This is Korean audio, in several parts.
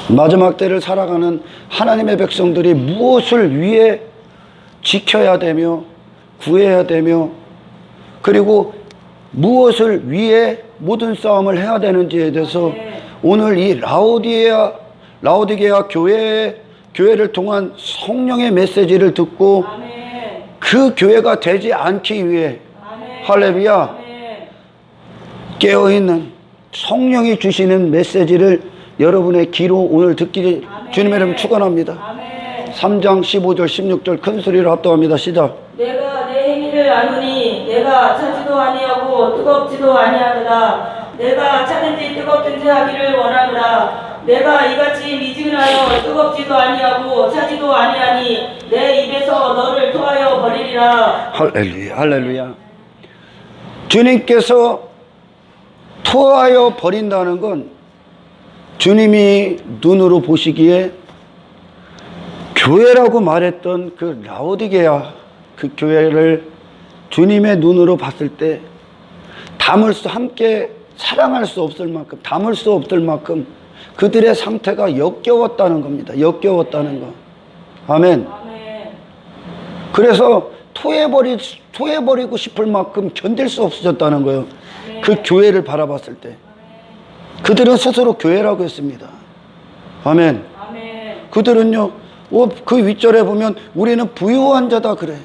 마지막 때를 살아가는 하나님의 백성들이 무엇을 위해 지켜야 되며 구해야 되며 그리고 무엇을 위해 모든 싸움을 해야 되는지에 대해서 오늘 이 라오디게아 교회를 통한 성령의 메시지를 듣고 그 교회가 되지 않기 위해 할렐루야 깨어있는 성령이 주시는 메시지를 여러분의 귀로 오늘 듣기 주님의 이름 축원합니다. 3장 15절 16절 큰 소리로 합독합니다. 시작. 내가 내 행위를 아노니 내가 차지도 아니하고 뜨겁지도 아니하노라. 내가 차든지 뜨겁든지 하기를 원하노라. 내가 이같이 미지근하여 뜨겁지도 아니하고 차지도 아니하니 내 입에서 너를 토하여 버리리라. 할렐루야 할렐루야. 주님께서 토하여 버린다는 건 주님이 눈으로 보시기에 교회라고 말했던 그 라오디게아 그 교회를 주님의 눈으로 봤을 때 함께 사랑할 수 없을 만큼 담을 수 없을 만큼 그들의 상태가 역겨웠다는 겁니다. 역겨웠다는 거. 아멘. 그래서 토해버리고 싶을 만큼 견딜 수 없어졌다는 거예요. 그 교회를 바라봤을 때 그들은 스스로 교회라고 했습니다. 아멘. 그들은요 그 윗절에 보면 우리는 부유한 자다 그래.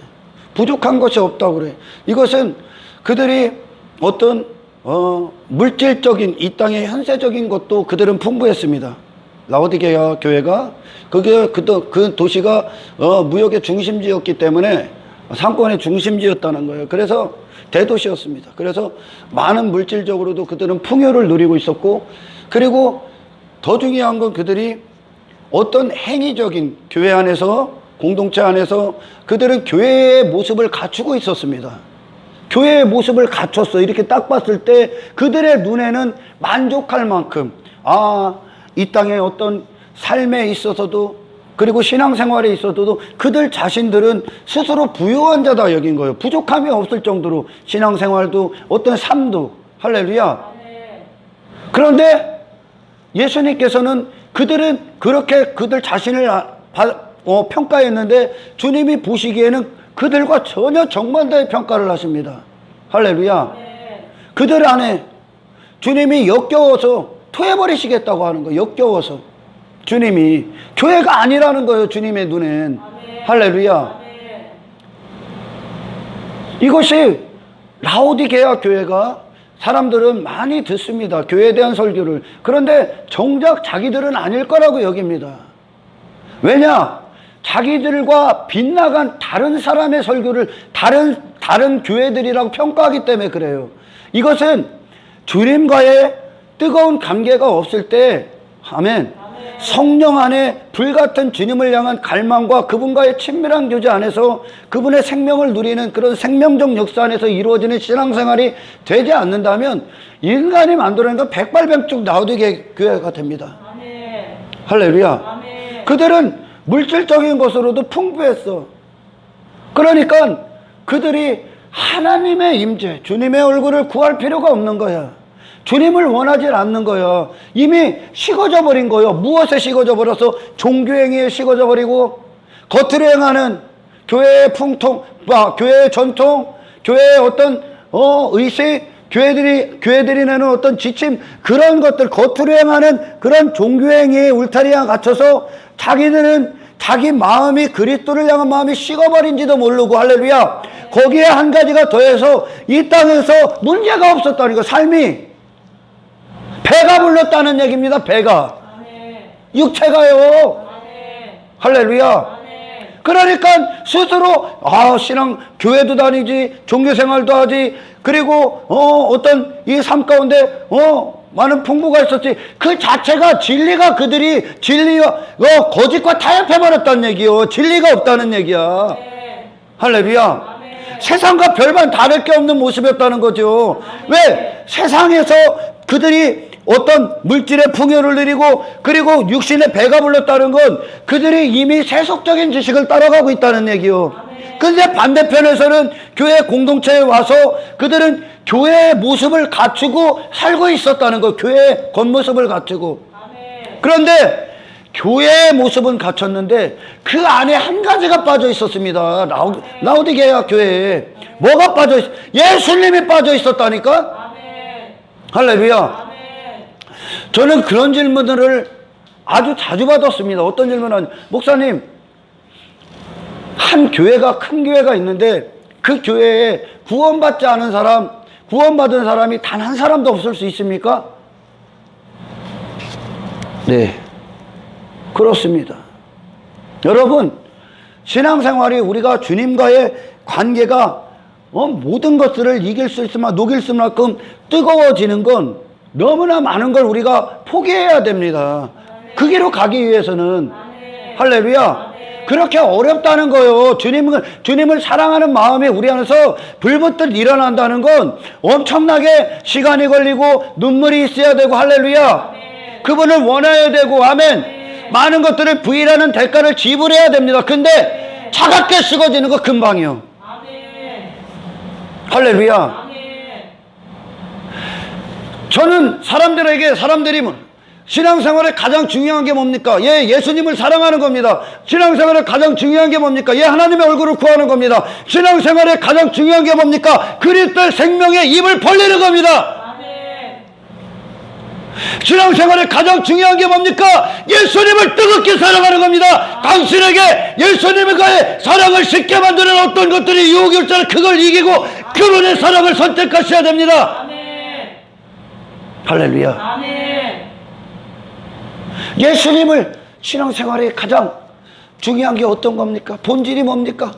부족한 것이 없다 그래. 이것은 그들이 어떤 물질적인 이 땅의 현세적인 것도 그들은 풍부했습니다. 라오디게아 교회가 그 도시가 무역의 중심지였기 때문에 상권의 중심지였다는 거예요. 그래서 대도시였습니다. 그래서 많은 물질적으로도 그들은 풍요를 누리고 있었고 그리고 더 중요한 건 그들이 어떤 행위적인 교회 안에서 공동체 안에서 그들은 교회의 모습을 갖추고 있었습니다. 교회의 모습을 갖췄어. 이렇게 딱 봤을 때 그들의 눈에는 만족할 만큼 이 땅의 어떤 삶에 있어서도 그리고 신앙생활에 있어서도 그들 자신들은 스스로 부유한 자다 여긴 거예요. 부족함이 없을 정도로 신앙생활도 어떤 삶도 할렐루야. 그런데 예수님께서는 그들은 그렇게 그들 자신을 평가했는데 주님이 보시기에는 그들과 전혀 정반대의 평가를 하십니다. 할렐루야. 그들 안에 주님이 역겨워서 토해버리시겠다고 하는 거예요. 역겨워서 주님이 교회가 아니라는 거예요. 주님의 눈엔. 할렐루야. 이것이 라오디게아 교회가 사람들은 많이 듣습니다. 교회에 대한 설교를. 그런데 정작 자기들은 아닐 거라고 여깁니다. 왜냐? 자기들과 빗나간 다른 사람의 설교를 다른 교회들이라고 평가하기 때문에 그래요. 이것은 주님과의 뜨거운 관계가 없을 때 아멘. 성령 안에 불같은 주님을 향한 갈망과 그분과의 친밀한 교제 안에서 그분의 생명을 누리는 그런 생명적 역사 안에서 이루어지는 신앙생활이 되지 않는다면 인간이 만들어낸 건 백발백중 라오디게아 교회가 됩니다. 할렐루야. 그들은 물질적인 것으로도 풍부했어. 그러니까 그들이 하나님의 임재, 주님의 얼굴을 구할 필요가 없는 거야. 주님을 원하지 않는 거야. 이미 식어져 버린 거예요. 무엇에 식어져 버려서? 종교행위에 식어져 버리고 겉으로 행하는 교회의 풍통, 교회의 전통, 교회의 어떤 의식, 교회들이 내는 어떤 지침, 그런 것들 겉으로 행하는 그런 종교행위에 울타리에 갇혀서 자기들은 자기 마음이 그리스도를 향한 마음이 식어버린지도 모르고 할렐루야. 거기에 한 가지가 더해서 이 땅에서 문제가 없었다는 거. 삶이 배가 불렀다는 얘기입니다. 배가. 육체가요. 할렐루야. 그러니까 스스로 신앙 교회도 다니지 종교생활도 하지 그리고 어떤 이 삶 가운데 많은 풍부가 있었지. 그 자체가 진리가 거짓과 타협해버렸다는 얘기요. 진리가 없다는 얘기야. 할렐루야. 세상과 별반 다를 게 없는 모습이었다는 거죠. 왜? 세상에서 그들이 어떤 물질의 풍요를 누리고 그리고 육신의 배가 불렀다는 건 그들이 이미 세속적인 지식을 따라가고 있다는 얘기요. 근데 반대편에서는 교회 공동체에 와서 그들은 교회의 모습을 갖추고 살고 있었다는 거. 교회의 겉모습을 갖추고. 그런데 교회의 모습은 갖췄는데 그 안에 한 가지가 빠져 있었습니다. 라오디게아 교회에 뭐가 빠져 있? 예수님이 빠져 있었다니까. 아멘. 할렐루야. 아멘. 저는 그런 질문들을 아주 자주 받았습니다. 어떤 질문은, 목사님, 한 교회가, 큰 교회가 있는데 그 교회에 구원받지 않은 사람, 구원받은 사람이 단 한 사람도 없을 수 있습니까? 네, 그렇습니다. 여러분, 신앙생활이 우리가 주님과의 관계가 모든 것들을 이길 수 있을 만큼, 녹일 수 있을 만큼 뜨거워지는 건 너무나 많은 걸 우리가 포기해야 됩니다. 그 길로 가기 위해서는. 할렐루야. 그렇게 어렵다는 거예요. 주님을 사랑하는 마음이 우리 안에서 불붙듯 일어난다는 건 엄청나게 시간이 걸리고 눈물이 있어야 되고, 할렐루야. 그분을 원해야 되고, 아멘. 많은 것들을 부인하는 대가를 지불해야 됩니다. 근데 차갑게 식어지는 거 금방이요. 할렐루야. 저는 사람들이 신앙생활에 가장 중요한 게 뭡니까? 예수님을 사랑하는 겁니다. 신앙생활에 가장 중요한 게 뭡니까? 하나님의 얼굴을 구하는 겁니다. 신앙생활에 가장 중요한 게 뭡니까? 그리스도의 생명에 입을 벌리는 겁니다. 신앙생활에 가장 중요한 게 뭡니까? 예수님을 뜨겁게 사랑하는 겁니다. 당신에게 예수님과의 사랑을 쉽게 만드는 어떤 것들이 유혹이 올지라도 그걸 이기고 그분의 사랑을 선택하셔야 됩니다. 할렐루야. 아멘. 예수님을 신앙생활에 가장 중요한 게 어떤 겁니까? 본질이 뭡니까?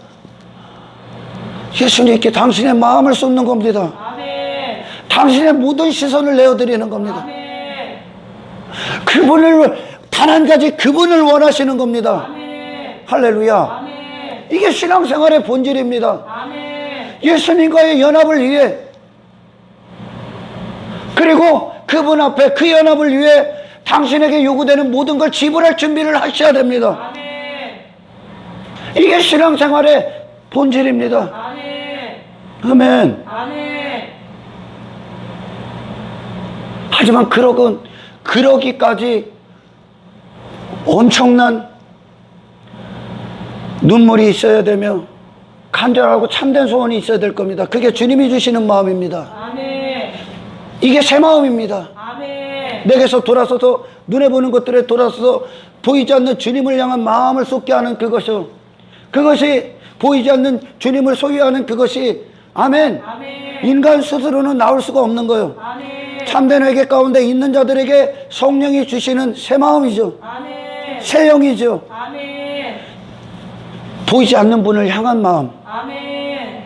예수님께 당신의 마음을 쏟는 겁니다. 아멘. 당신의 모든 시선을 내어드리는 겁니다. 아멘. 그분을, 단 한 가지 그분을 원하시는 겁니다. 아멘. 할렐루야. 아멘. 이게 신앙생활의 본질입니다. 아멘. 예수님과의 연합을 위해, 그리고 그분 앞에 그 연합을 위해 당신에게 요구되는 모든 걸 지불할 준비를 하셔야 됩니다. 아멘. 이게 신앙생활의 본질입니다. 아멘. 아멘. 아멘. 하지만 그러기까지 엄청난 눈물이 있어야 되며 간절하고 참된 소원이 있어야 될 겁니다. 그게 주님이 주시는 마음입니다. 아멘. 이게 새 마음입니다. 아멘. 내게서 돌아서서 눈에 보는 것들에 돌아서서 보이지 않는 주님을 향한 마음을 쏟게 하는 그것이 보이지 않는 주님을 소유하는 그것이, 아멘. 아멘. 인간 스스로는 나올 수가 없는 거예요. 아멘. 참된 회개 가운데 있는 자들에게 성령이 주시는 새 마음이죠. 아멘. 새 영이죠. 아멘. 보이지 않는 분을 향한 마음. 아멘.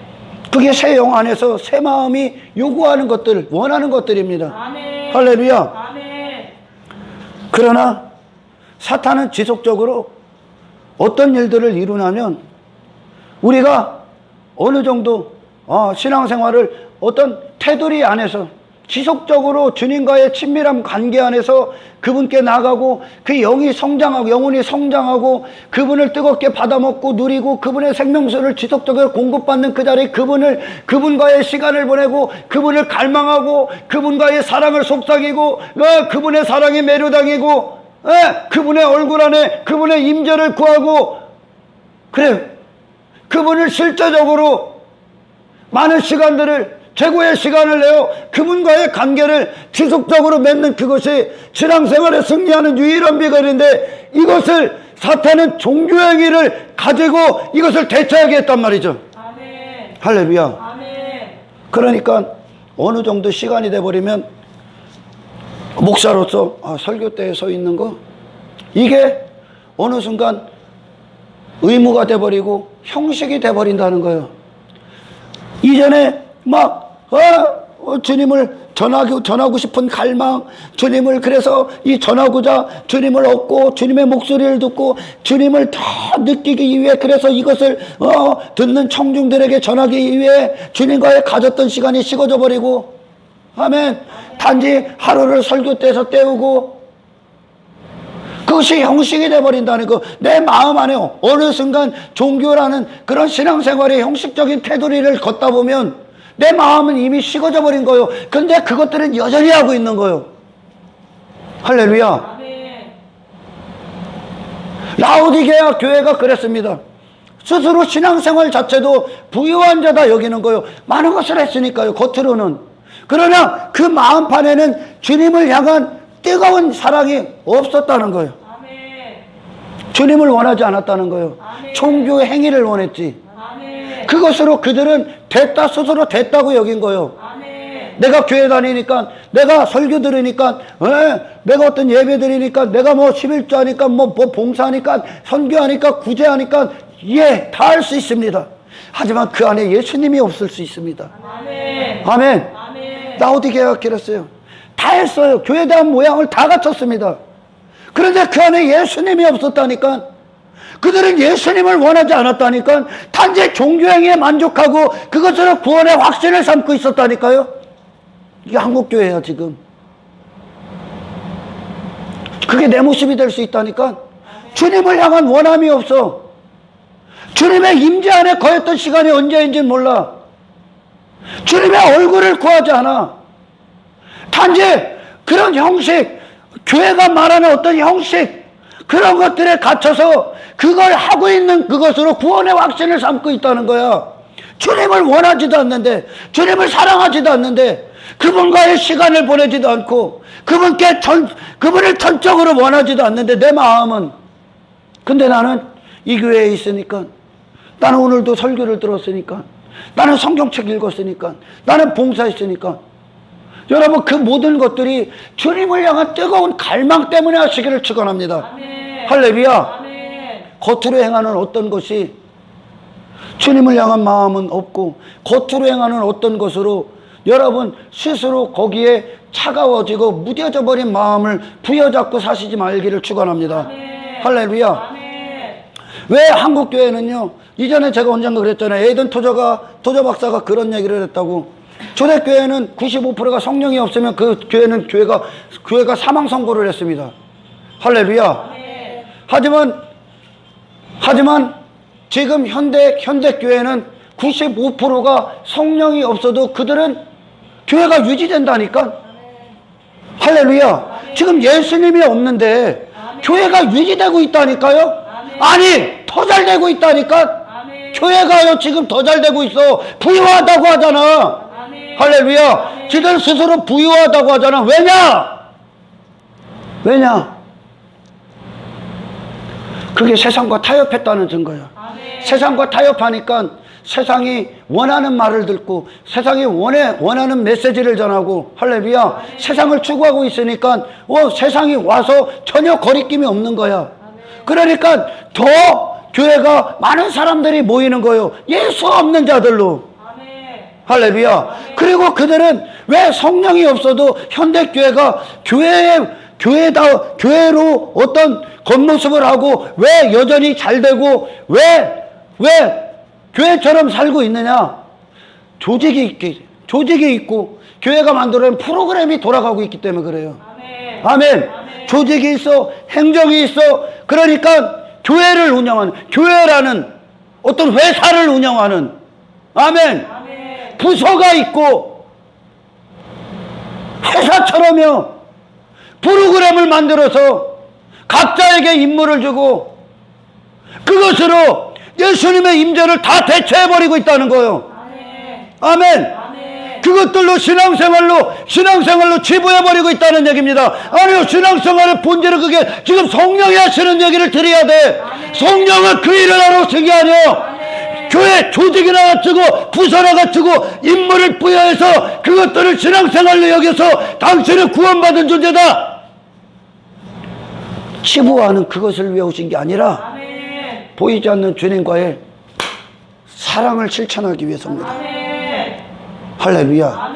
그게 새 영 안에서 새 마음이 요구하는 것들, 원하는 것들입니다. 아멘. 할렐루야. 아멘. 그러나 사탄은 지속적으로 어떤 일들을 이루냐면, 우리가 어느 정도 신앙생활을 어떤 테두리 안에서 지속적으로 주님과의 친밀한 관계 안에서 그분께 나가고 그 영이 성장하고 영혼이 성장하고 그분을 뜨겁게 받아먹고 누리고 그분의 생명수를 지속적으로 공급받는 그 자리에 그분과의 시간을 보내고 그분을 갈망하고 그분과의 사랑을 속삭이고 그분의 사랑에 매료당이고 그분의 얼굴 안에 그분의 임재를 구하고, 그래, 그분을 실제적으로 많은 시간들을, 최고의 시간을 내어 그분과의 관계를 지속적으로 맺는 그것이 신앙생활에 승리하는 유일한 비결인데, 이것을 사탄은 종교행위를 가지고 이것을 대처하게 했단 말이죠. 아멘. 할렐루야. 아멘. 그러니까 어느 정도 시간이 돼버리면 목사로서 설교대에 서 있는 거, 이게 어느 순간 의무가 돼버리고 형식이 돼버린다는 거예요. 이전에 막 주님을 전하고 싶은 갈망, 주님을 그래서 전하고자 주님을 얻고 주님의 목소리를 듣고 주님을 더 느끼기 위해, 그래서 이것을 듣는 청중들에게 전하기 위해 주님과의 가졌던 시간이 식어져 버리고, 아멘. 단지 하루를 설교대에서 때우고 그것이 형식이 돼버린다는 거. 내 마음 안에 어느 순간 종교라는 그런 신앙생활의 형식적인 테두리를 걷다 보면 내 마음은 이미 식어져 버린 거예요. 근데 그것들은 여전히 하고 있는 거예요. 할렐루야. 아멘. 라오디게아 교회가 그랬습니다. 스스로 신앙생활 자체도 부유한 자다 여기는 거요. 많은 것을 했으니까요, 겉으로는. 그러나 그 마음판에는 주님을 향한 뜨거운 사랑이 없었다는 거예요. 아멘. 주님을 원하지 않았다는 거예요. 아멘. 종교 행위를 원했지. 아멘. 그것으로 그들은 됐다, 스스로 됐다고 여긴 거예요. 아멘. 내가 교회 다니니까, 내가 설교 들으니까, 내가 어떤 예배 드리니까, 내가 뭐 11조하니까, 뭐 봉사하니까, 선교하니까, 구제하니까, 예, 다 할 수 있습니다. 하지만 그 안에 예수님이 없을 수 있습니다. 아멘. 아멘. 아멘. 라오디게아가 그랬어요. 다 했어요. 교회에 대한 모양을 다 갖췄습니다. 그런데 그 안에 예수님이 없었다니까. 그들은 예수님을 원하지 않았다니까. 단지 종교행위에 만족하고 그것으로 구원의 확신을 삼고 있었다니까요. 이게 한국교회야 지금. 그게 내 모습이 될 수 있다니까. 주님을 향한 원함이 없어. 주님의 임재 안에 거했던 시간이 언제인지 몰라. 주님의 얼굴을 구하지 않아. 단지 그런 형식, 교회가 말하는 어떤 형식, 그런 것들에 갇혀서 그걸 하고 있는 그것으로 구원의 확신을 삼고 있다는 거야. 주님을 원하지도 않는데, 주님을 사랑하지도 않는데, 그분과의 시간을 보내지도 않고, 그분을 전적으로 원하지도 않는데, 내 마음은. 근데 나는 이 교회에 있으니까, 나는 오늘도 설교를 들었으니까, 나는 성경책 읽었으니까, 나는 봉사했으니까. 여러분, 그 모든 것들이 주님을 향한 뜨거운 갈망 때문에 하시기를 축원합니다. 아멘. 할렐루야. 아멘. 겉으로 행하는 어떤 것이 주님을 향한 마음은 없고, 겉으로 행하는 어떤 것으로 여러분 스스로 거기에 차가워지고 무뎌져 버린 마음을 부여잡고 사시지 말기를 축원합니다. 아멘. 할렐루야. 아멘. 왜 한국교회는요, 이전에 제가 언젠가 그랬잖아요. 에이든 토저 박사가 그런 얘기를 했다고. 초대교회는 95%가 성령이 없으면 그 교회는 교회가 사망 선고를 했습니다. 할렐루야. 아멘. 하지만 지금 현대교회는 95%가 성령이 없어도 그들은 교회가 유지된다니까. 할렐루야. 지금 예수님이 없는데 교회가 유지되고 있다니까요. 아니, 더 잘 되고 있다니까. 교회가요 지금 더 잘 되고 있어. 부유하다고 하잖아. 할렐루야. 지들 스스로 부유하다고 하잖아. 왜냐? 그게 세상과 타협했다는 증거야. 세상과 타협하니까 세상이 원하는 말을 듣고 세상이 원하는 메시지를 전하고, 할렐루야. 세상을 추구하고 있으니까 세상이 와서 전혀 거리낌이 없는 거야. 그러니까 더 교회가 많은 사람들이 모이는 거예요. 예수 없는 자들로. 할렐루야. 그리고 그들은 왜 성령이 없어도 현대교회가 교회로 어떤 겉모습을 하고 왜 여전히 잘 되고 왜 교회처럼 살고 있느냐? 조직이 있고 교회가 만들어낸 프로그램이 돌아가고 있기 때문에 그래요. 아멘. 조직이 있어, 행정이 있어. 그러니까 교회를 운영하는, 교회라는 어떤 회사를 운영하는, 아멘. 부서가 있고 회사처럼요 프로그램을 만들어서 각자에게 임무를 주고 그것으로 예수님의 임재를 다 대체해버리고 있다는 거예요. 아멘. 그것들로 신앙생활로 지부해버리고 있다는 얘기입니다. 아니요, 신앙생활의 본질은 그게 지금 성령이 하시는 얘기를 드려야 돼. 성령은 그 일을 하러 오신 게 아니에요. 교회 조직이나 갖추고 부서나 갖추고 임무를 부여해서 그것들을 신앙생활로 여겨서 당신은 구원받은 존재다. 치부하는 그것을 위해 오신 게 아니라 보이지 않는 주님과의 사랑을 실천하기 위해서입니다. 할렐루야.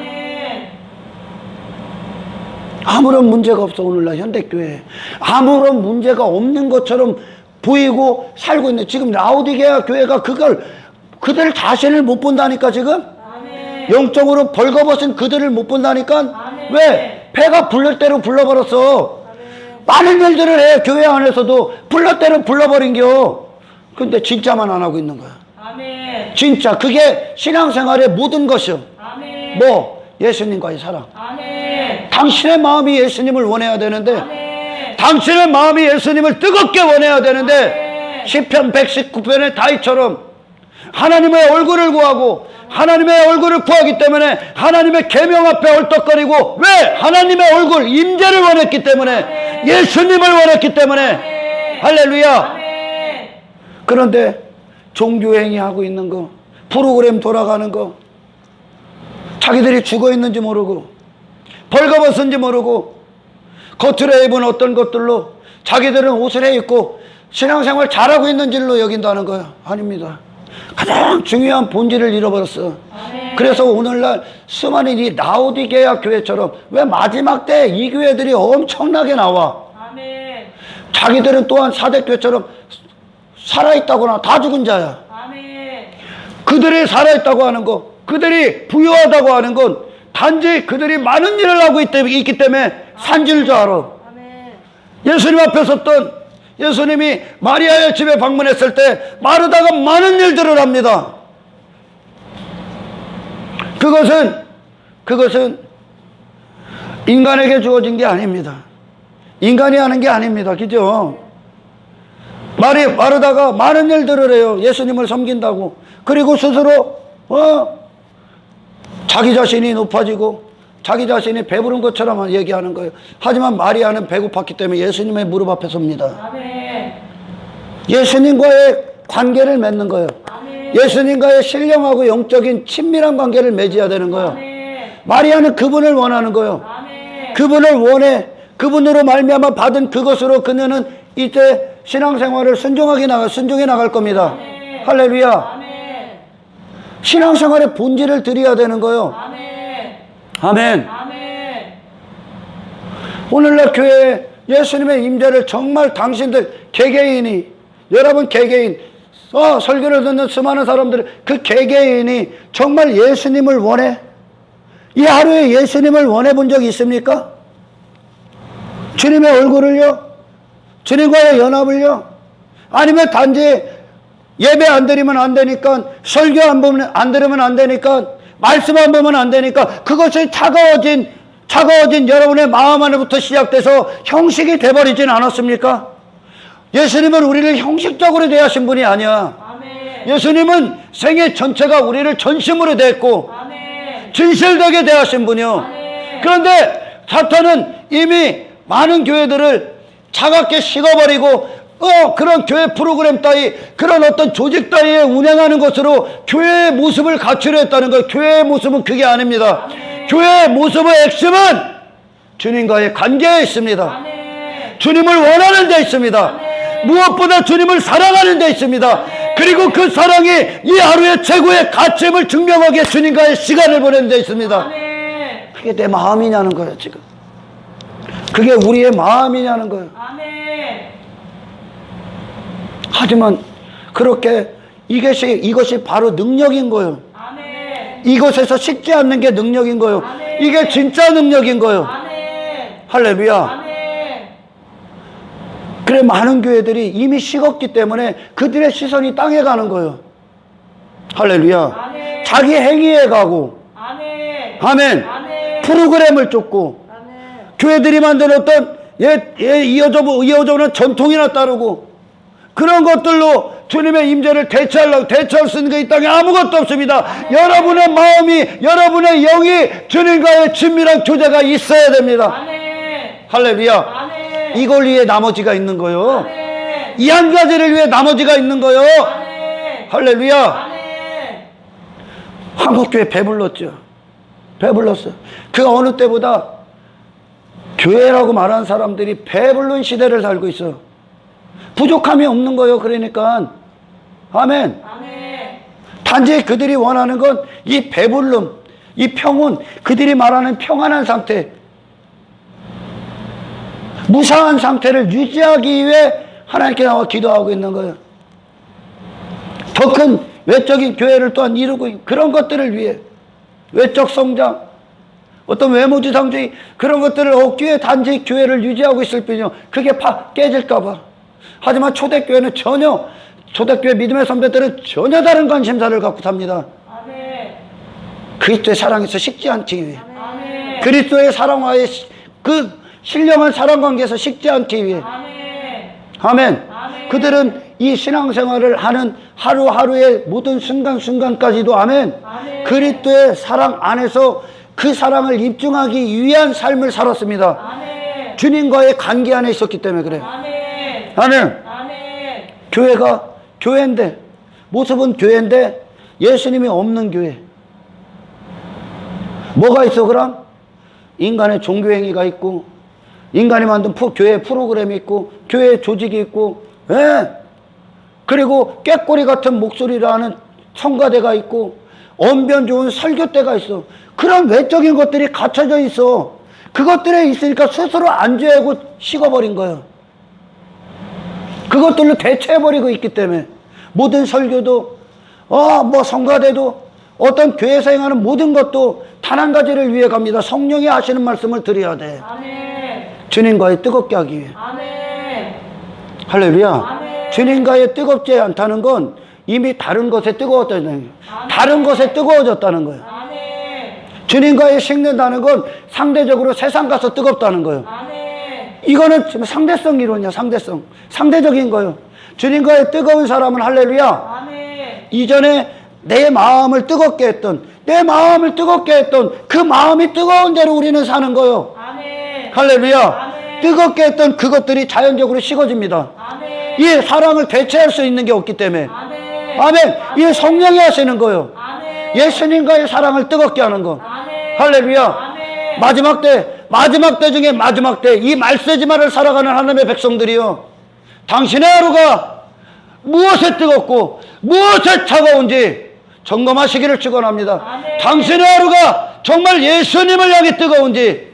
아무런 문제가 없어. 오늘날 현대교회 아무런 문제가 없는 것처럼 보이고 살고 있는 지금 라오디게아 교회가 그들 자신을 못 본다니까. 지금 영적으로 벌거벗은 그들을 못 본다니까. 왜? 배가 불릴 대로 불러버렸어. 많은 일들을 해. 교회 안에서도 불릴 대로 불러버린겨. 근데 진짜만 안 하고 있는 거야. 진짜 그게 신앙생활의 모든 것이요. 뭐? 예수님과의 사랑. 당신의 마음이 예수님을 원해야 되는데 당신의 마음이 예수님을 뜨겁게 원해야 되는데 아멘. 시편 119편의 다윗처럼 하나님의 얼굴을 구하고 하나님의 얼굴을 구하기 때문에 하나님의 계명 앞에 얼떡거리고, 왜? 하나님의 얼굴, 임재를 원했기 때문에, 아멘. 예수님을 원했기 때문에. 아멘. 할렐루야. 아멘. 그런데 종교행위 하고 있는 거, 프로그램 돌아가는 거, 자기들이 죽어 있는지 모르고 벌거벗은지 모르고 겉으로 입은 어떤 것들로 자기들은 옷을 해 입고 신앙생활 잘하고 있는 줄로 여긴다는 거예요. 아닙니다. 가장 중요한 본질을 잃어버렸어. 아멘. 그래서 오늘날 수많은 이 라오디게아 교회처럼, 왜 마지막 때 이 교회들이 엄청나게 나와? 아멘. 자기들은 또한 사대교회처럼 살아있다거나 다 죽은 자야. 아멘. 그들이 살아있다고 하는 거, 그들이 부유하다고 하는 건 단지 그들이 많은 일을 하고 있기 때문에 산 줄 알아. 아멘. 예수님 앞에 섰던 예수님이 마리아의 집에 방문했을 때 마르다가 많은 일들을 합니다. 그것은 인간에게 주어진 게 아닙니다. 인간이 하는 게 아닙니다. 그죠? 마르다가 많은 일들을 해요. 예수님을 섬긴다고. 그리고 스스로 자기 자신이 높아지고 자기 자신이 배부른 것처럼 얘기하는 거예요. 하지만 마리아는 배고팠기 때문에 예수님의 무릎 앞에 섭니다. 아멘. 예수님과의 관계를 맺는 거예요. 아멘. 예수님과의 신령하고 영적인 친밀한 관계를 맺어야 되는 거예요. 아멘. 마리아는 그분을 원하는 거예요. 아멘. 그분을 원해. 그분으로 말미암아 받은 그것으로 그녀는 이제 신앙생활을 순종해 나갈 겁니다. 아멘. 할렐루야. 아멘. 신앙생활의 본질을 드려야 되는 거예요. 아멘. 아멘. 아멘. 오늘날 교회에 예수님의 임재를 정말 당신들 개개인이, 여러분 개개인, 설교를 듣는 수많은 사람들, 그 개개인이 정말 예수님을 원해? 이 하루에 예수님을 원해 본 적이 있습니까? 주님의 얼굴을요? 주님과의 연합을요? 아니면 단지 예배 안 드리면 안 되니까, 설교 안 들으면 안 되니까, 말씀 안 보면 안 되니까, 그것이 차가워진 여러분의 마음 안에부터 시작돼서 형식이 돼버리진 않았습니까? 예수님은 우리를 형식적으로 대하신 분이 아니야. 아멘. 예수님은 생애 전체가 우리를 전심으로 대했고 아멘. 진실되게 대하신 분이요. 아멘. 그런데 사탄은 이미 많은 교회들을 차갑게 식어버리고 그런 교회 프로그램 따위, 그런 어떤 조직 따위에 운영하는 것으로 교회의 모습을 갖추려 했다는 거예요. 교회의 모습은 그게 아닙니다. 아멘. 교회의 모습의 핵심은 주님과의 관계에 있습니다. 아멘. 주님을 원하는 데 있습니다. 아멘. 무엇보다 주님을 사랑하는 데 있습니다. 아멘. 그리고 그 사랑이 이 하루의 최고의 가치임을 증명하기에 주님과의 시간을 보내는 데 있습니다. 아멘. 그게 내 마음이냐는 거예요, 지금. 그게 우리의 마음이냐는 거예요. 아멘. 하지만 그렇게 이것이 바로 능력인 거예요. 아멘. 이것에서 식지 않는 게 능력인 거예요. 아멘. 이게 진짜 능력인 거예요. 아멘. 할렐루야. 아멘. 그래, 많은 교회들이 이미 식었기 때문에 그들의 시선이 땅에 가는 거예요. 할렐루야. 아멘. 자기 행위에 가고, 아멘. 아멘. 아멘. 프로그램을 쫓고, 아멘. 교회들이 만든 어떤 이어져오는 전통이나 따르고, 그런 것들로 주님의 임재를 대체할 수 있는 게 이 땅에 아무것도 없습니다. 여러분의 마음이, 여러분의 영이 주님과의 친밀한 교제가 있어야 됩니다. 아멘. 할렐루야. 아멘. 이걸 위해 나머지가 있는 거요. 아멘. 이 한 가지를 위해 나머지가 있는 거요. 아멘. 할렐루야. 아멘. 한국교회 배불렀죠. 배불렀어. 그 어느 때보다 교회라고 말하는 사람들이 배불른 시대를 살고 있어. 부족함이 없는 거예요. 그러니까 아멘. 아멘. 단지 그들이 원하는 건 이 배불름, 이 평온, 그들이 말하는 평안한 상태, 무상한 상태를 유지하기 위해 하나님께 나와 기도하고 있는 거예요. 더 큰 외적인 교회를 또한 이루고, 그런 것들을 위해 외적 성장, 어떤 외모지상주의, 그런 것들을 얻기 위해 단지 교회를 유지하고 있을 뿐이요. 그게 깨질까 봐. 하지만 초대교회는 초대교회 믿음의 선배들은 전혀 다른 관심사를 갖고 삽니다. 아멘. 그리스도의 사랑에서 식지 않기 위해. 아멘. 그리스도의 사랑과의 그 신령한 사랑관계에서 식지 않기 위해. 아멘. 아멘. 아멘. 그들은 이 신앙생활을 하는 하루하루의 모든 순간순간까지도 아멘. 아멘. 그리스도의 사랑 안에서 그 사랑을 입증하기 위한 삶을 살았습니다. 아멘. 주님과의 관계 안에 있었기 때문에 그래요. 아멘. 아멘. 아멘. 교회가 교회인데, 모습은 교회인데 예수님이 없는 교회. 뭐가 있어 그럼? 인간의 종교행위가 있고, 인간이 만든 교회 프로그램이 있고, 교회 조직이 있고, 예? 그리고 꾀꼬리 같은 목소리를 하는 성가대가 있고, 언변 좋은 설교대가 있어. 그런 외적인 것들이 갖춰져 있어. 그것들에 있으니까 스스로 안죄하고 식어버린 거예요. 그것들로 대체해버리고 있기 때문에 모든 설교도 뭐 성가대도 어떤 교회에서 행하는 모든 것도 단 한 가지를 위해 갑니다. 성령이 하시는 말씀을 드려야 돼. 아멘. 주님과의 뜨겁게 하기 위해. 아멘. 할렐루야. 아멘. 주님과의 뜨겁지 않다는 건 이미 다른 것에 뜨거웠다는 거예요. 다른 것에 뜨거워졌다는 거예요. 아멘. 주님과의 식는다는 건 상대적으로 세상 가서 뜨겁다는 거예요. 아멘. 이거는 지금 상대성 이론이야. 상대성. 상대적인 거예요. 주님과의 뜨거운 사람은 할렐루야. 아멘. 이전에 내 마음을 뜨겁게 했던, 내 마음을 뜨겁게 했던 그 마음이 뜨거운 대로 우리는 사는 거예요. 아멘. 할렐루야. 아멘. 뜨겁게 했던 그것들이 자연적으로 식어집니다. 아멘. 이 사랑을 대체할 수 있는 게 없기 때문에. 아멘. 아멘. 이 성령이 하시는 거예요. 아멘. 예수님과의 사랑을 뜨겁게 하는 거. 아멘. 할렐루야. 아멘. 마지막 때 중에 마지막 때 이 말세지마를 살아가는 하나님의 백성들이요, 당신의 하루가 무엇에 뜨겁고 무엇에 차가운지 점검하시기를 축원합니다. 아멘. 당신의 하루가 정말 예수님을 향해 뜨거운지,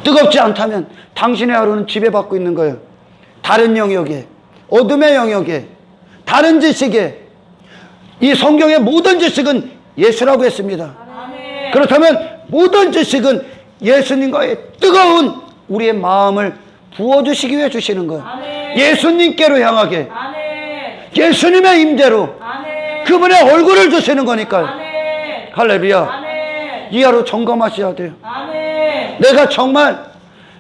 뜨겁지 않다면 당신의 하루는 지배받고 있는 거예요. 다른 영역에, 어둠의 영역에, 다른 지식에. 이 성경의 모든 지식은 예수라고 했습니다. 아멘. 그렇다면 모든 지식은 예수님과의 뜨거운 우리의 마음을 부어주시기 위해 주시는 거예요. 아멘. 예수님께로 향하게, 아멘. 예수님의 임재로 아멘. 그분의 얼굴을 주시는 거니까요. 아멘. 할렐루야. 아멘. 이 하루 점검하셔야 돼요. 아멘. 내가 정말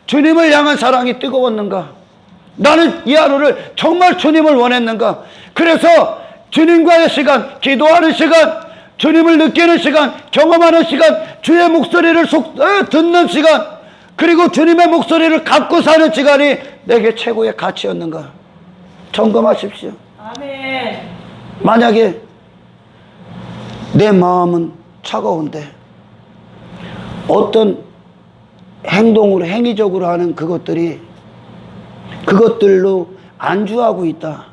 주님을 향한 사랑이 뜨거웠는가? 나는 이 하루를 정말 주님을 원했는가? 그래서 주님과의 시간, 기도하는 시간, 주님을 느끼는 시간, 경험하는 시간, 주의 목소리를 듣는 시간, 그리고 주님의 목소리를 갖고 사는 시간이 내게 최고의 가치였는가? 점검하십시오. 아멘. 만약에 내 마음은 차가운데 어떤 행동으로, 행위적으로 하는 그것들로 안주하고 있다.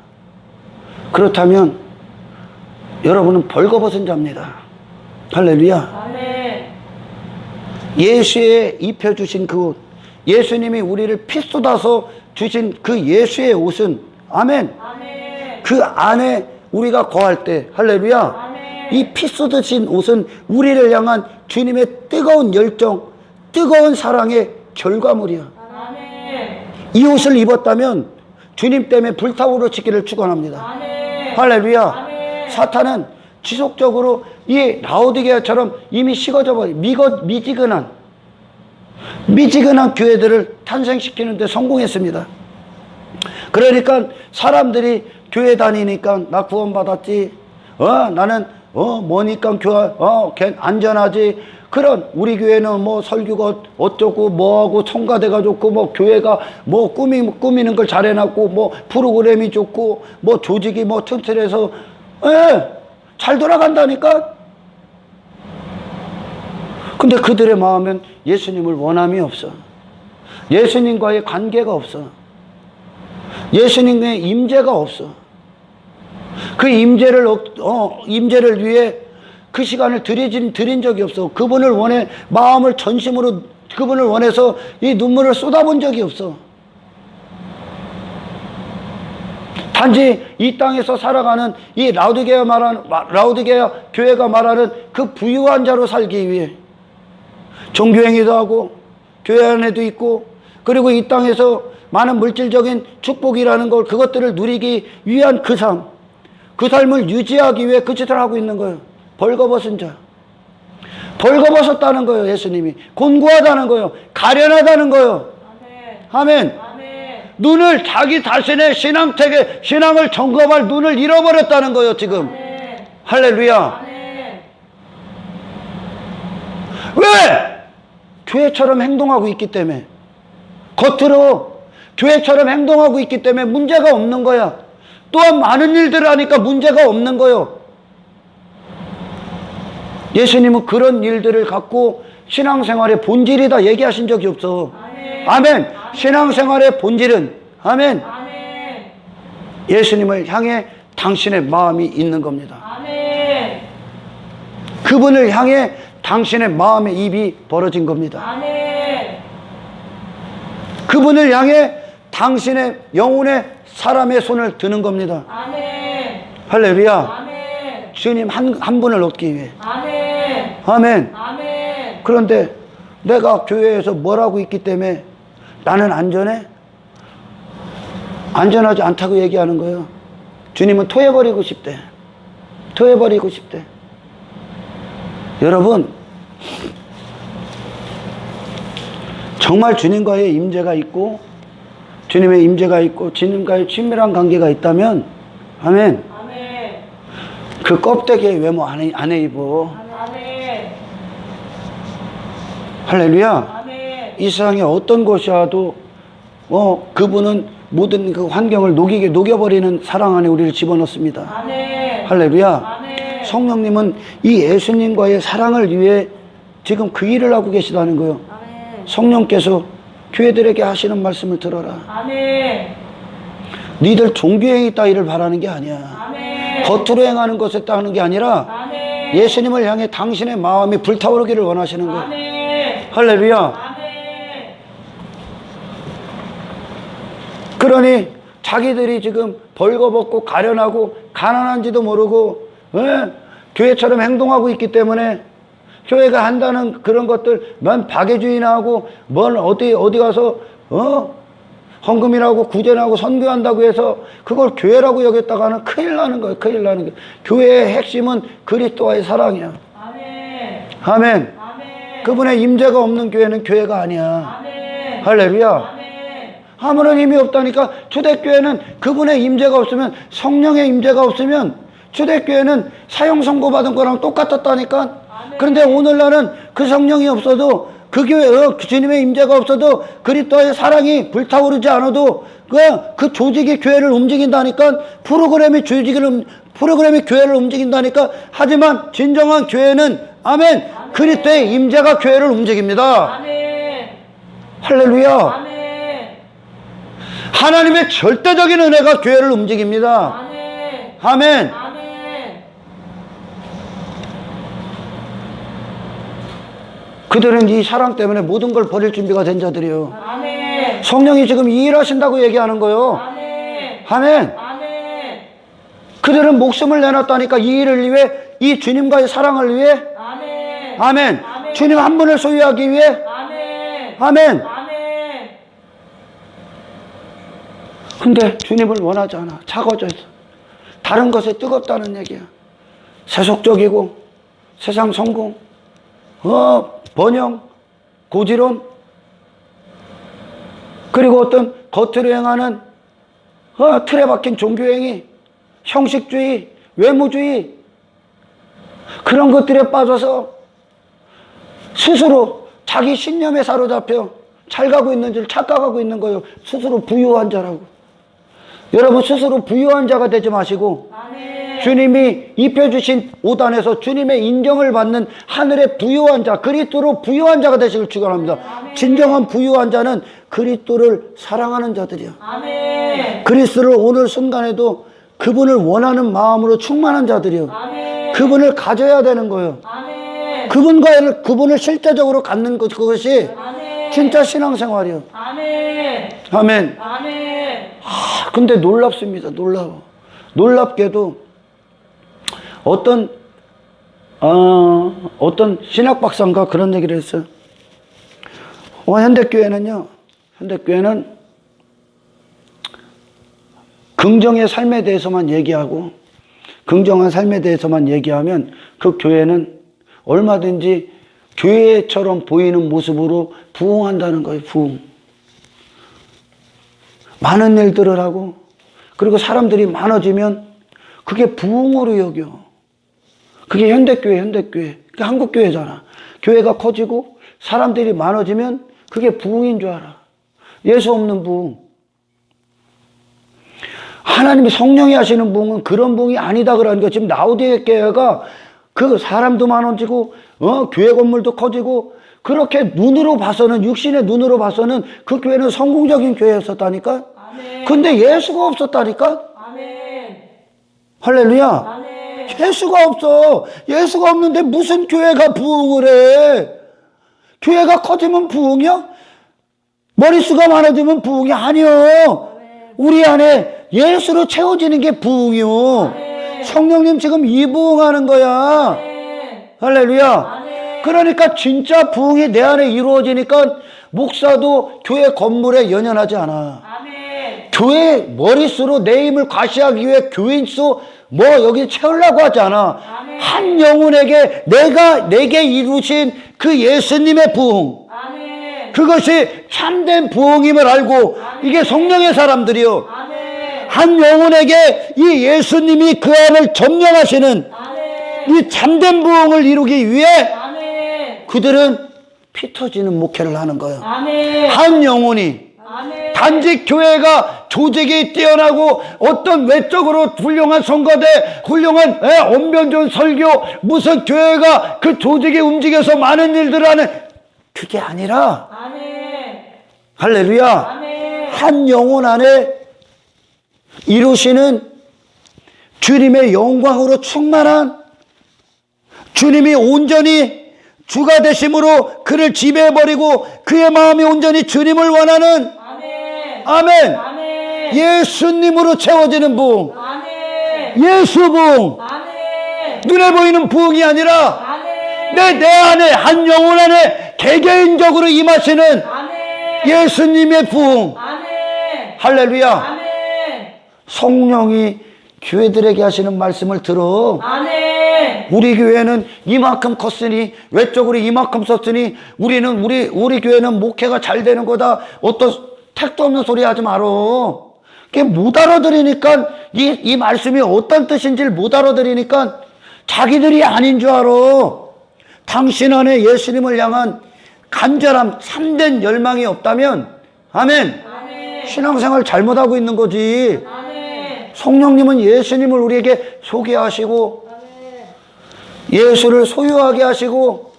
그렇다면 여러분은 벌거벗은 자입니다. 할렐루야. 아멘. 예수의 입혀주신 그 옷, 예수님이 우리를 피 쏟아서 주신 그 예수의 옷은, 아멘, 아멘. 그 안에 우리가 거할 때, 할렐루야, 아멘. 이 피 쏟으신 옷은 우리를 향한 주님의 뜨거운 열정, 뜨거운 사랑의 결과물이야. 아멘. 이 옷을 입었다면 주님 때문에 불타오르시기를 축원합니다. 아멘. 할렐루야. 아멘. 사탄은 지속적으로 이 라오디게아처럼 이미 식어져 버린 미지근한 교회들을 탄생시키는 데 성공했습니다. 그러니까 사람들이 교회 다니니까 나 구원받았지, 나는 뭐니까 교회 안전하지, 그런 우리 교회는 뭐 설교가 어쩌고 뭐하고 성가대가 좋고 뭐 교회가 뭐 꾸미는 걸 잘해놨고 뭐 프로그램이 좋고 뭐 조직이 뭐 튼튼해서 잘 돌아간다니까. 근데 그들의 마음엔 예수님을 원함이 없어. 예수님과의 관계가 없어. 예수님의 임재가 없어. 그 임재를 위해 그 시간을 드린 적이 없어. 그분을 원해, 마음을 전심으로 그분을 원해서 이 눈물을 쏟아본 적이 없어. 단지 이 땅에서 살아가는 이 라오디게아 교회가 말하는 그 부유한 자로 살기 위해 종교행위도 하고 교회 안에도 있고, 그리고 이 땅에서 많은 물질적인 축복이라는 걸, 그것들을 누리기 위한 그 삶을 유지하기 위해 그 짓을 하고 있는 거예요. 벌거벗은 자. 벌거벗었다는 거예요. 예수님이 곤고하다는 거예요. 가련하다는 거예요. 아멘. 눈을 자기 자신의 신앙을 점검할 눈을 잃어버렸다는 거예요. 지금. 할렐루야. 왜? 교회처럼 행동하고 있기 때문에. 겉으로 교회처럼 행동하고 있기 때문에 문제가 없는 거야. 또한 많은 일들을 하니까 문제가 없는 거예요. 예수님은 그런 일들을 갖고 신앙생활의 본질이다 얘기하신 적이 없어. 아멘. 신앙생활의 본질은 아멘. 예수님을 향해 당신의 마음이 있는 겁니다. 그분을 향해 당신의 마음의 입이 벌어진 겁니다. 그분을 향해 당신의 영혼의 사람의 손을 드는 겁니다. 할렐루야. 주님 한 분을 얻기 위해. 아멘. 그런데 내가 교회에서 뭘 하고 있기 때문에 나는 안전해? 안전하지 않다고 얘기하는 거예요. 주님은 토해버리고 싶대. 토해버리고 싶대. 여러분, 정말 주님과의 임재가 있고 주님의 임재가 있고 주님과의 친밀한 관계가 있다면 아멘. 그 껍데기의 외모 안에 입어. 할렐루야. 이 세상에 어떤 것이 와도 그분은 모든 그 환경을 녹여버리는 사랑 안에 우리를 집어넣습니다. 할렐루야. 성령님은 이 예수님과의 사랑을 위해 지금 그 일을 하고 계시다는 거예요. 성령께서 교회들에게 하시는 말씀을 들어라. 니들 종교행위 따위를 바라는 게 아니야. 겉으로 행하는 것에 따르는 게 아니라 예수님을 향해 당신의 마음이 불타오르기를 원하시는 거예요. 할렐루야. 그러니 자기들이 지금 벌거벗고 가련하고 가난한지도 모르고 교회처럼 행동하고 있기 때문에 교회가 한다는 그런 것들 넌 박애주의나 하고 뭔 어디 가서 헌금이라고 구제하고 선교한다고 해서 그걸 교회라고 여겼다가는 큰일 나는 거예요. 큰일 나는 거예요. 교회의 핵심은 그리스도와의 사랑이야. 아멘. 그분의 임재가 없는 교회는 교회가 아니야. 할렐루야. 아무런 힘이 없다니까. 초대교회는 그분의 임재가 없으면, 성령의 임재가 없으면 초대교회는 사형 선고받은 거랑 똑같았다니까. 그런데 오늘날은 그 성령이 없어도, 그 교회 주님의 임재가 없어도 그리스도의 사랑이 불타오르지 않아도 그 조직이 교회를 움직인다니까. 프로그램이 교회를 움직인다니까. 하지만 진정한 교회는 아멘, 그리스도의 임재가 교회를 움직입니다. 할렐루야. 하나님의 절대적인 은혜가 교회를 움직입니다. 아멘. 그들은 이 사랑 때문에 모든 걸 버릴 준비가 된 자들이에요. 성령이 지금 이 일하신다고 얘기하는 거예요. 아멘. 그들은 목숨을 내놨다니까. 이 일을 위해, 이 주님과의 사랑을 위해. 아멘. 주님 한 분을 소유하기 위해. 아멘. 근데 주님을 원하지 않아. 차가워져 있어. 다른 것에 뜨겁다는 얘기야. 세속적이고 세상 성공, 번영, 고지론, 그리고 어떤 겉으로 행하는 틀에 박힌 종교행위, 형식주의, 외모주의, 그런 것들에 빠져서 스스로 자기 신념에 사로잡혀 잘 가고 있는 줄 착각하고 있는 거예요. 스스로 부유한 자라고. 여러분, 스스로 부유한 자가 되지 마시고 주님이 입혀주신 옷안에서 주님의 인정을 받는 하늘의 부유한 자, 그리스도로 부유한 자가 되시길 축원합니다. 진정한 부유한 자는 그리스도를 사랑하는 자들이야. 그리스도를 오늘 순간에도 그분을 원하는 마음으로 충만한 자들이요. 그분을 가져야 되는 거예요. 그분을 실제적으로 갖는 것, 그것이 진짜 신앙생활이요. 아멘. 근데 놀랍습니다. 놀라워. 놀랍게도 어떤 신학 박사가 그런 얘기를 했어요. 현대교회는 긍정의 삶에 대해서만 얘기하고 긍정한 삶에 대해서만 얘기하면 그 교회는 얼마든지 교회처럼 보이는 모습으로 부흥한다는 거예요. 부흥. 많은 일들을 하고, 그리고 사람들이 많아지면 그게 부흥으로 여겨. 그게 현대교회. 그게 한국교회잖아. 교회가 커지고 사람들이 많아지면 그게 부흥인 줄 알아. 예수 없는 부흥. 하나님이 성령이 하시는 부흥은 그런 부흥이 아니다 그러는 거야. 지금 라오디게 교회가 그 사람도 많아지고 교회 건물도 커지고, 그렇게 눈으로 봐서는, 육신의 눈으로 봐서는 그 교회는 성공적인 교회였었다니까. 아멘. 근데 예수가 없었다니까. 아멘. 할렐루야. 아멘. 예수가 없어. 예수가 없는데 무슨 교회가 부흥을 해? 교회가 커지면 부흥이야? 머릿수가 많아지면 부흥이 아니요. 우리 안에 예수로 채워지는 게 부흥이요. 성령님 지금 이 부흥하는 거야. 할렐루야. 그러니까 진짜 부흥이 내 안에 이루어지니까 목사도 교회 건물에 연연하지 않아. 교회 머릿수로 내 힘을 과시하기 위해 교인수 여기 채우려고 하지 않아. 한 영혼에게 내게 이루신 그 예수님의 부흥, 그것이 참된 부흥임을 알고, 이게 성령의 사람들이요. 한 영혼에게 이 예수님이 그 안을 점령하시는 이 참된 부흥을 이루기 위해 그들은 피 터지는 목회를 하는 거예요. 한 영혼이. 단지 교회가 조직이 뛰어나고 어떤 외적으로 훌륭한 선거대, 훌륭한 언변 좋은 설교, 무슨 교회가 그 조직이 움직여서 많은 일들을 하는, 그게 아니라 할렐루야. 한 영혼 안에 이루시는 주님의 영광으로 충만한, 주님이 온전히 주가 되심으로 그를 지배해버리고 그의 마음이 온전히 주님을 원하는, 아멘. 예수님으로 채워지는 부흥. 예수 부흥. 눈에 보이는 부흥이 아니라 내 안에, 한 영혼 안에 개개인적으로 임하시는 예수님의 부흥. 할렐루야. 성령이 교회들에게 하시는 말씀을 들어. 우리 교회는 이만큼 컸으니, 외적으로 이만큼 썼으니 우리 교회는 목회가 잘 되는 거다. 어떤 택도 없는 소리 하지 말어. 그게 못 알아들으니까, 이 말씀이 어떤 뜻인지를 못 알아들으니까 자기들이 아닌 줄 알아. 당신 안에 예수님을 향한 간절함, 참된 열망이 없다면, 아멘. 신앙생활 잘못하고 있는 거지. 성령님은 예수님을 우리에게 소개하시고, 예수를 소유하게 하시고,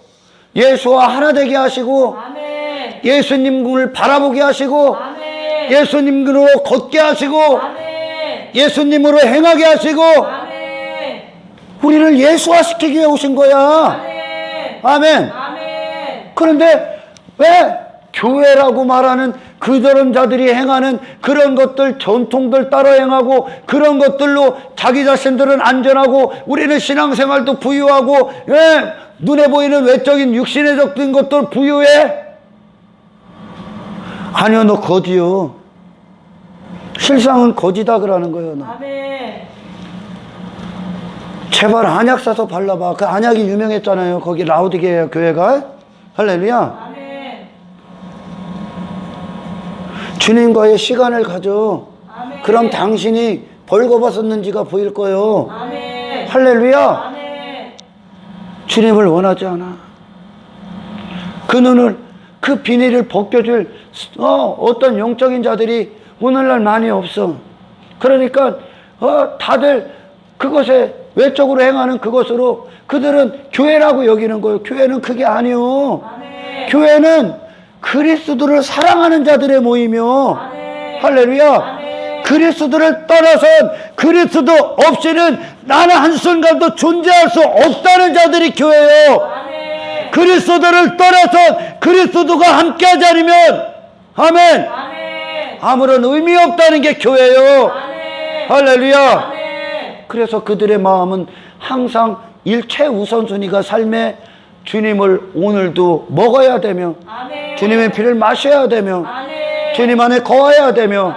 예수와 하나 되게 하시고, 예수님을 바라보게 하시고, 예수님으로 걷게 하시고, 예수님으로 행하게 하시고, 우리를 예수화시키기 위해 오신 거야. 아멘. 그런데 왜 교회라고 말하는 그런 자들이 행하는 그런 것들, 전통들 따라 행하고, 그런 것들로 자기 자신들은 안전하고, 우리는 신앙생활도 부유하고, 눈에 보이는 외적인 육신의적인 것들 부유해? 아니요, 너 거지요. 실상은 거지다 그러는 거예요. 너. 제발 안약 사서 발라봐. 그 안약이 유명했잖아요. 거기 라오디게 교회가. 할렐루야. 주님과의 시간을 가져. 그럼 당신이 벌거벗었는지가 보일 거예요. 할렐루야. 주님을 원하지 않아. 그 눈을, 그 비닐을 벗겨줄 어떤 영적인 자들이 오늘날 많이 없어. 그러니까 다들 그것에 외적으로 행하는 그것으로 그들은 교회라고 여기는 거예요. 교회는 그게 아니요. 교회는 그리스도를 사랑하는 자들의 모임이요. 할렐루야. 그리스도를 떠나선, 그리스도 없이는 나는 한순간도 존재할 수 없다는 자들이 교회예요. 그리스도를 떠나선 그리스도가 함께하지 않으면, 아멘, 아무런 의미 없다는 게 교회예요. 할렐루야. 그래서 그들의 마음은 항상 일체 우선순위가 삶에 주님을 오늘도 먹어야 되며, 주님의 피를 마셔야 되며, 주님 안에 거해야 되며,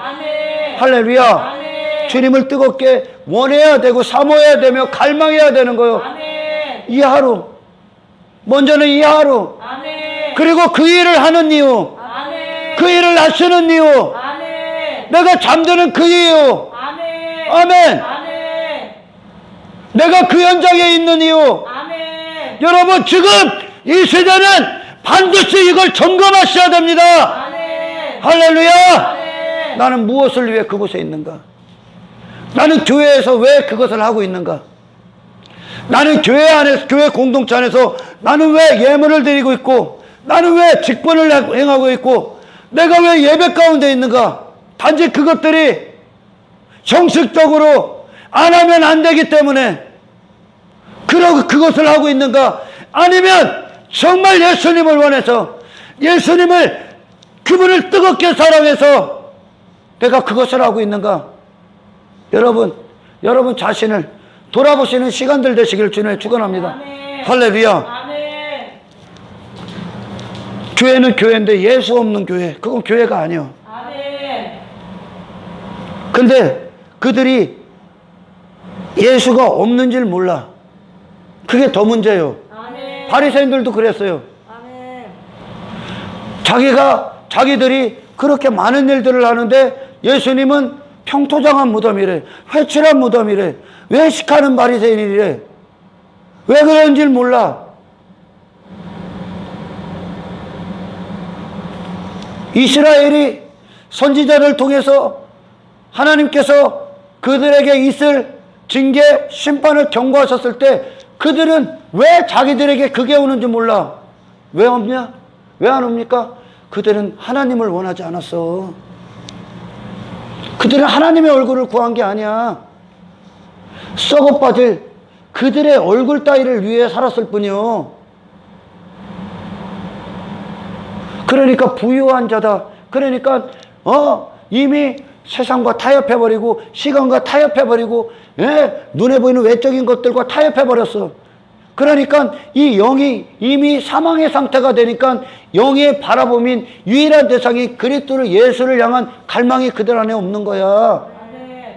할렐루야. 주님을 뜨겁게 원해야 되고 사모해야 되며 갈망해야 되는 거예요. 이 하루 먼저는 이 하루, 아멘. 그리고 그 일을 하는 이유, 아멘. 그 일을 하시는 이유, 아멘. 내가 잠드는 그 이유, 아멘. 아멘. 아멘. 내가 그 현장에 있는 이유. 아멘. 여러분, 지금 이 세대는 반드시 이걸 점검하셔야 됩니다. 아멘. 할렐루야. 아멘. 나는 무엇을 위해 그곳에 있는가? 나는 교회에서 왜 그것을 하고 있는가? 나는 교회 안에서, 교회 공동체 안에서 나는 왜 예물을 드리고 있고, 나는 왜 직분을 행하고 있고, 내가 왜 예배 가운데 있는가? 단지 그것들이 형식적으로 안 하면 안 되기 때문에 그것을 하고 있는가? 아니면 정말 예수님을 원해서, 예수님을, 그분을 뜨겁게 사랑해서 내가 그것을 하고 있는가? 여러분 자신을 돌아보시는 시간들 되시길 주님의 축원합니다. 아멘. 할렐루야. 아멘. 교회는 교회인데 예수 없는 교회, 그건 교회가 아니요. 아멘. 근데 그들이 예수가 없는 줄 몰라. 그게 더 문제예요. 아멘. 바리새인들도 그랬어요. 아멘. 자기들이 그렇게 많은 일들을 하는데 예수님은 평토장한 무덤이래, 회칠한 무덤이래, 외식하는 바리새인이래. 왜 그런지 몰라. 이스라엘이 선지자를 통해서 하나님께서 그들에게 있을 징계, 심판을 경고하셨을 때 그들은 왜 자기들에게 그게 오는지 몰라. 왜 없냐? 왜 안 옵니까? 그들은 하나님을 원하지 않았어. 그들은 하나님의 얼굴을 구한 게 아니야. 썩어빠질 그들의 얼굴 따위를 위해 살았을 뿐이요. 그러니까 부유한 자다. 그러니까 이미 세상과 타협해버리고 시간과 타협해버리고 눈에 보이는 외적인 것들과 타협해버렸어. 그러니까 이 영이 이미 사망의 상태가 되니까 영의 바라봄인 유일한 대상이 그리스도를, 예수를 향한 갈망이 그들 안에 없는 거야. 아멘.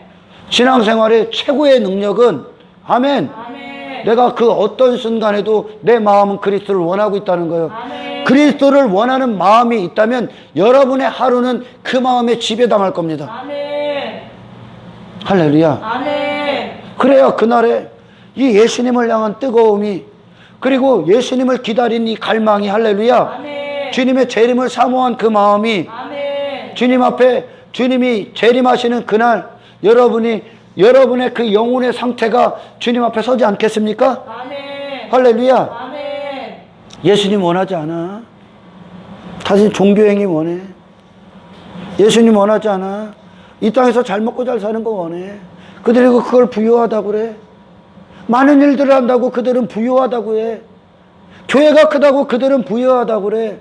신앙생활의 최고의 능력은 아멘. 아멘. 내가 그 어떤 순간에도 내 마음은 그리스도를 원하고 있다는 거예요. 아멘. 그리스도를 원하는 마음이 있다면 여러분의 하루는 그 마음에 지배당할 겁니다. 아멘. 할렐루야. 아멘. 그래야 그날에 이 예수님을 향한 뜨거움이, 그리고 예수님을 기다린 이 갈망이, 할렐루야, 아멘. 주님의 재림을 사모한 그 마음이 아멘. 주님 앞에, 주님이 재림하시는 그날 여러분의 그 영혼의 상태가 주님 앞에 서지 않겠습니까? 아멘. 할렐루야. 아멘. 예수님 원하지 않아. 다시 종교행위 원해. 예수님 원하지 않아. 이 땅에서 잘 먹고 잘 사는 거 원해. 그들이 그걸 부유하다고 그래. 많은 일들을 한다고 그들은 부유하다고 해. 교회가 크다고 그들은 부유하다고 그래.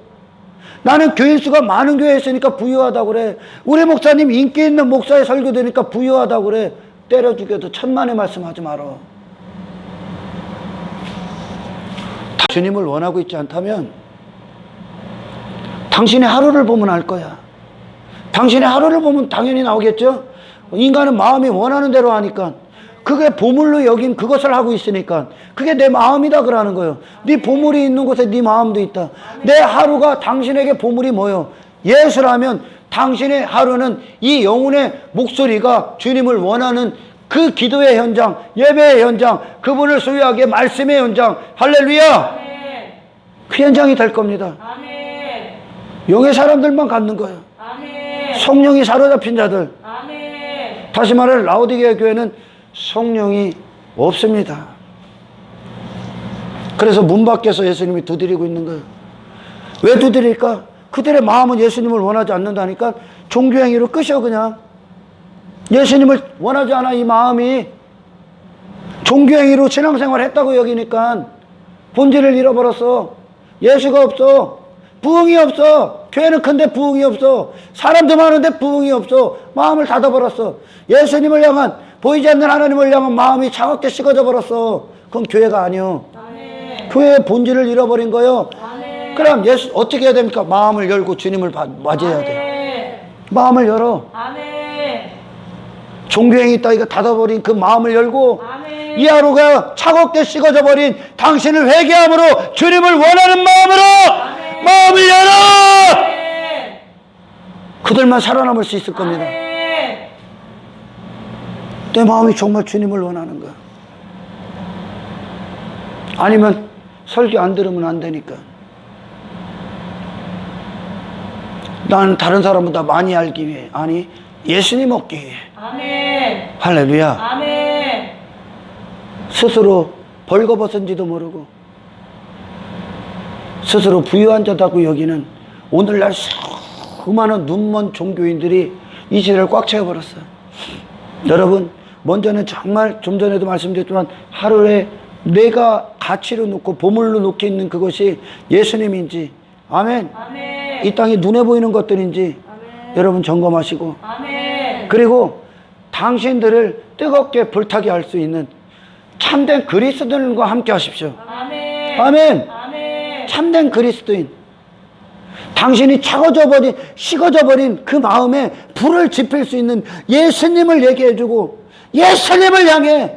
나는 교인 수가 많은 교회에 있으니까 부유하다고 그래. 우리 목사님 인기 있는 목사의 설교 되니까 부유하다고 그래. 때려 죽여도 천만의 말씀하지 마라. 주님을 원하고 있지 않다면 당신의 하루를 보면 알 거야. 당신의 하루를 보면 당연히 나오겠죠. 인간은 마음이 원하는 대로 하니까, 그게 보물로 여긴 그것을 하고 있으니까 그게 내 마음이다 그러는 거예요. 네 보물이 있는 곳에 네 마음도 있다. 내 하루가 당신에게 보물이 뭐요? 예수라면 당신의 하루는 이 영혼의 목소리가 주님을 원하는 그 기도의 현장, 예배의 현장, 그분을 소유하게 말씀의 현장, 할렐루야, 아멘. 그 현장이 될 겁니다. 아멘. 영의 사람들만 갖는 거예요. 아멘. 성령이 사로잡힌 자들. 아멘. 다시 말해 라오디게아 교회는 성령이 없습니다. 그래서 문 밖에서 예수님이 두드리고 있는 거예요. 왜 두드릴까? 그들의 마음은 예수님을 원하지 않는다니까. 종교행위로 끄셔. 그냥 예수님을 원하지 않아. 이 마음이 종교행위로 신앙생활 했다고 여기니까 본질을 잃어버렸어. 예수가 없어. 부흥이 없어. 교회는 큰데 부흥이 없어. 사람도 많은데 부흥이 없어. 마음을 닫아버렸어. 예수님을 향한, 보이지 않는 하나님을 향한 마음이 차갑게 식어져 버렸어. 그건 교회가 아니요. 아멘. 교회의 본질을 잃어버린 거요. 아멘. 그럼 예수 어떻게 해야 됩니까? 마음을 열고 주님을 맞이해야 돼. 아멘. 마음을 열어. 아멘. 종교행위 따위가 닫아버린 그 마음을 열고 아멘. 이 하루가 차갑게 식어져 버린 당신을 회개함으로 주님을 원하는 마음으로 아멘. 마음을 열어! 아멘. 그들만 살아남을 수 있을 겁니다. 아멘. 내 마음이 정말 주님을 원하는 거야. 아니면 설교 안 들으면 안 되니까. 나는 다른 사람보다 많이 알기 위해, 아니 예수님 얻기 위해. 아멘. 할렐루야. 아멘. 스스로 벌거벗은지도 모르고 스스로 부유한 자다고 여기는 오늘날 수많은 눈먼 종교인들이 이 시대를 꽉 채워버렸어요. 여러분, 먼저는 정말 좀 전에도 말씀드렸지만 하루에 내가 가치로 놓고 보물로 놓고 있는 그것이 예수님인지, 아멘, 아멘. 이 땅에 눈에 보이는 것들인지 아멘. 여러분 점검하시고, 아멘. 그리고 당신들을 뜨겁게 불타게 할 수 있는 참된 그리스도인과 함께 하십시오. 아멘. 아멘. 아멘. 참된 그리스도인. 당신이 차가워져 버린, 식어져 버린 그 마음에 불을 지필 수 있는 예수님을 얘기해주고 예수님을 향해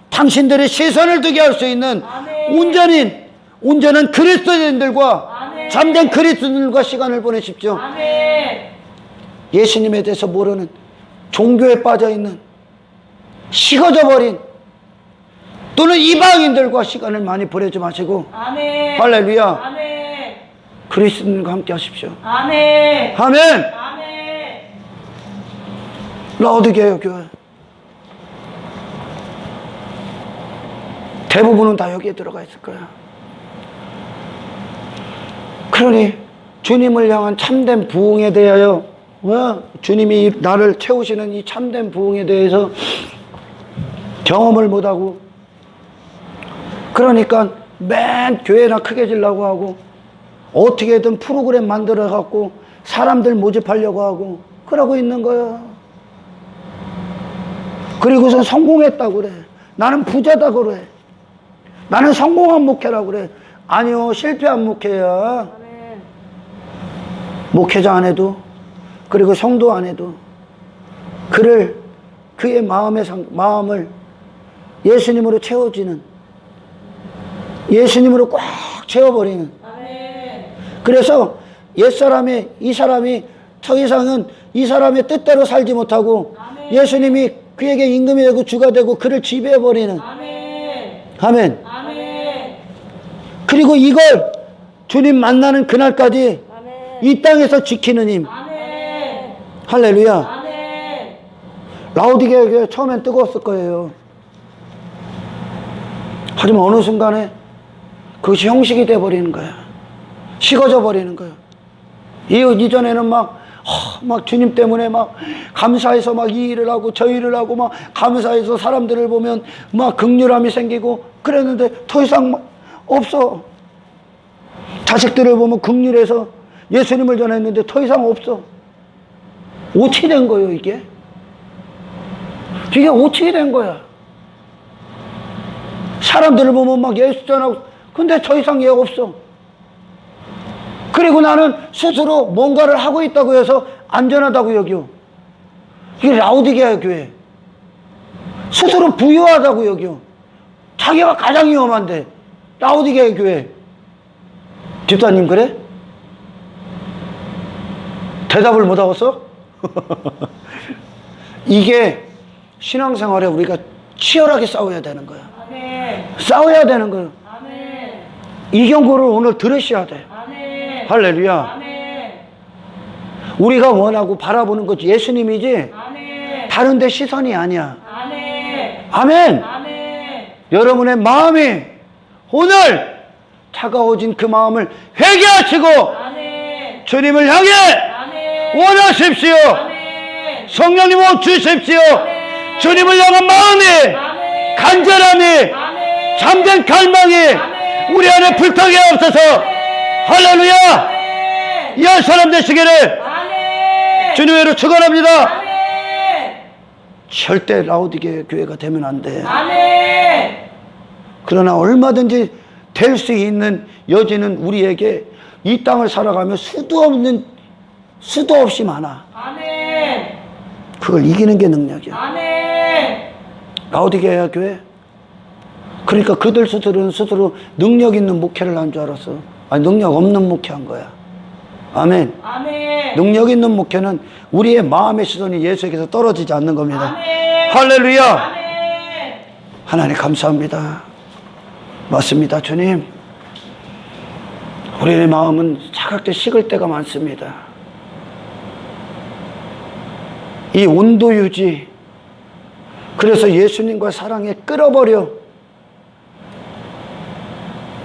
당신들의 시선을 두게 할 수 있는 아멘. 온전한 그리스도인들과 아멘. 참된 그리스도인들과 시간을 보내십시오. 아멘. 예수님에 대해서 모르는, 종교에 빠져있는, 식어져 버린 또는 이방인들과 시간을 많이 보내지 마시고, 아멘. 할렐루야, 아멘. 그리스도인과 함께 하십시오. 아멘. 아멘. 아멘. 라오디게아 교회 대부분은 다 여기에 들어가 있을 거야. 그러니 주님을 향한 참된 부흥에 대하여, 주님이 나를 채우시는 이 참된 부흥에 대해서 경험을 못하고, 그러니까 맨 교회나 크게 지려고 하고 어떻게든 프로그램 만들어 갖고 사람들 모집하려고 하고 그러고 있는 거야. 그리고서 성공했다고 그래. 나는 부자다고 그래. 나는 성공한 목회라고 그래. 아니요, 실패한 목회야. 아멘. 목회자 안 해도, 그리고 성도 안 해도 그의 마음을 예수님으로 채워지는, 예수님으로 꽉 채워버리는. 아멘. 그래서 옛사람이, 이 사람이 더 이상은 이 사람의 뜻대로 살지 못하고 아멘. 예수님이 그에게 임금이 되고 주가 되고 그를 지배해버리는. 아멘. 아멘. 아멘. 그리고 이걸 주님 만나는 그날까지 아멘. 이 땅에서 지키는 힘. 아멘. 할렐루야. 아멘. 라오디게아 교회 처음엔 뜨거웠을 거예요. 하지만 어느 순간에 그것이 형식이 돼버리는 거야. 식어져 버리는 거야. 이전에는 막 주님 때문에 막 감사해서 막 이 일을 하고 저 일을 하고 막 감사해서 사람들을 보면 막 긍휼함이 생기고 그랬는데 더 이상 없어. 자식들을 보면 긍휼해서 예수님을 전했는데 더 이상 없어. 어떻게 된 거예요, 이게? 이게 어떻게 된 거야? 사람들을 보면 막 예수 전하고, 근데 더 이상 얘 없어. 그리고 나는 스스로 뭔가를 하고 있다고 해서 안전하다고 여겨. 이게 라오디게아 교회. 스스로 부유하다고 여겨. 자기가 가장 위험한데. 라오디게아 교회. 집사님 그래? 대답을 못 하겠어? 이게 신앙생활에 우리가 치열하게 싸워야 되는 거야. 아멘. 싸워야 되는 거야. 아멘. 이 경고를 오늘 들으셔야 돼. 아멘. 할렐루야. 아멘. 우리가 원하고 바라보는 것 예수님이지 아멘. 다른 데 시선이 아니야. 아멘. 아멘. 아멘. 여러분의 마음이 오늘 차가워진 그 마음을 회개하시고 아멘. 주님을 향해 아멘. 원하십시오. 아멘. 성령님 오 주십시오. 아멘. 주님을 향한 마음이, 아멘. 간절함이, 아멘. 참된 갈망이 아멘. 우리 안에 불타게 하옵소서. 할렐루야. 아멘. 이한 사람 되시기를 아멘. 주님으로 축원합니다. 아멘. 절대 라오디게아 교회가 되면 안 돼. 아멘. 그러나 얼마든지 될 수 있는 여지는 우리에게 이 땅을 살아가며 수도 없이 많아. 아멘. 그걸 이기는 게 능력이야. 아멘. 라오디게아 교회. 그러니까 그들 스스로 능력 있는 목회를 한 줄 알았어. 아니, 능력 없는 목회한 거야. 아멘. 아멘. 능력 있는 목회는 우리의 마음의 시선이 예수에게서 떨어지지 않는 겁니다. 아멘. 할렐루야. 아멘. 하나님 감사합니다. 맞습니다, 주님. 우리의 마음은 차갑게 식을 때가 많습니다. 이 온도 유지, 그래서 예수님과 사랑에 끌어버려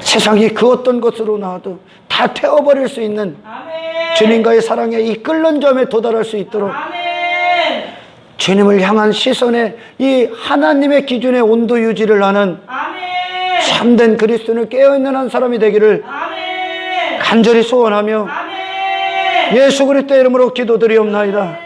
세상이 그 어떤 것으로 나와도 다 태워버릴 수 있는 아멘. 주님과의 사랑에 이 끓는 점에 도달할 수 있도록 아멘. 주님을 향한 시선에 이 하나님의 기준의 온도 유지를 하는 아멘. 참된 그리스도인을 깨어있는 한 사람이 되기를 아멘. 간절히 소원하며 아멘. 예수 그리스도의 이름으로 기도드리옵나이다.